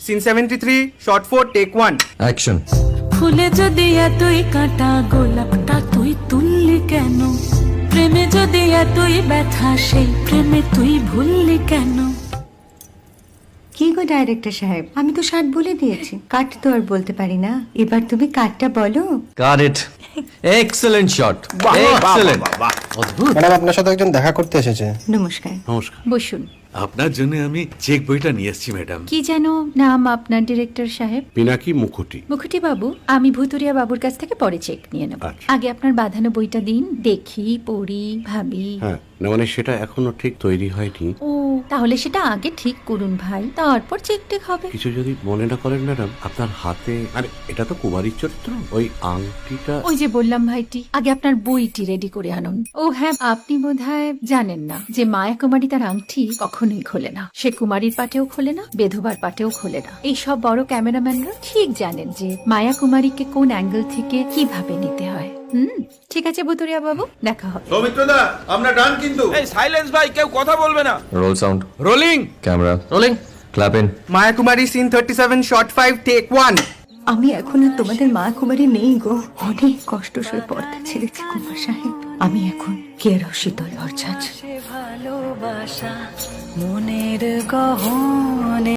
Scene 73 short 4 take 1 action. ফুলে যদি এতই কাঁটা গোলাপটা তুই তুললি কেন? প্রেমে যদি এতই ব্যথা সেই প্রেমে তুই ভুললি কেন? কি গো ডাইরেক্টর সাহেব, আমি তো 60 বলে দিয়েছি, কাট তো আর বলতে পারি না, এবার তুমি কাটটা বলো। Got it. Excellent shot, excellent. অদ্ভুত। ম্যাডাম, আপনার সাথে একজন দেখা করতে এসেছে। নমস্কার। নমস্কার। বসুন। আপনার জন্য আমি চেক বইটা নিয়ে এসেছি ম্যাডাম। কি যেন নাম আপনার ডিরেক্টর সাহেব? পিনাকি মুখোটি। মুখুটি বাবু, আমি ভুতুরিয়া বাবুর কাছ থেকে পরে চেক নিয়ে নেব। আচ্ছা। আগে আপনার বাঁধানো বইটা দিন, দেখি, পড়ি, ভাবি। হ্যাঁ, না মানে সেটা এখনো ঠিক তৈরি হয়নি। ও, তাহলে সেটা আগে ঠিক করুন ভাই, তারপর চেক টেক হবে। কিছু যদি মনে না করেন ম্যাডাম, আপনার হাতে, আরে এটা তো কুমারীর চরিত্র, ওই আংটিটা। ওই যে বললাম ভাইটি, আগে আপনার বইটি রেডি করে আনুন। ও হ্যাঁ, আপনি বোধহয় জানেন না যে মায়া কুমারী তার আংটি কখনোই খোলে না। সে কুমারীর পাটেও খোলে না, বেধবার পাটেও খোলে না। এই সব বড় ক্যামেরাম্যানরা ঠিক জানেন যে মায়া কুমারীকে কোন অ্যাঙ্গেল থেকে কিভাবে নিতে হয়। ঠিক আছে ভুতুরিয়া বাবু, দেখা হবে। সৌমিত্রদা, আমরা ডান কিন্তু। এই সাইলেন্স ভাই, কেউ কথা বলবে না। Roll sound, rolling. Camera rolling, clap in. Maya Kumari scene 37 shot 5 take 1। আমি এখন আর তোমাদের মা কুমারী নেই গো, অনেক কষ্ট সয়ে পর্দা ছেড়েছি কুমার সাহেব। আমি এখন কেরো শীতল ভরছাছ। ভালোবাসা মনের গহনে।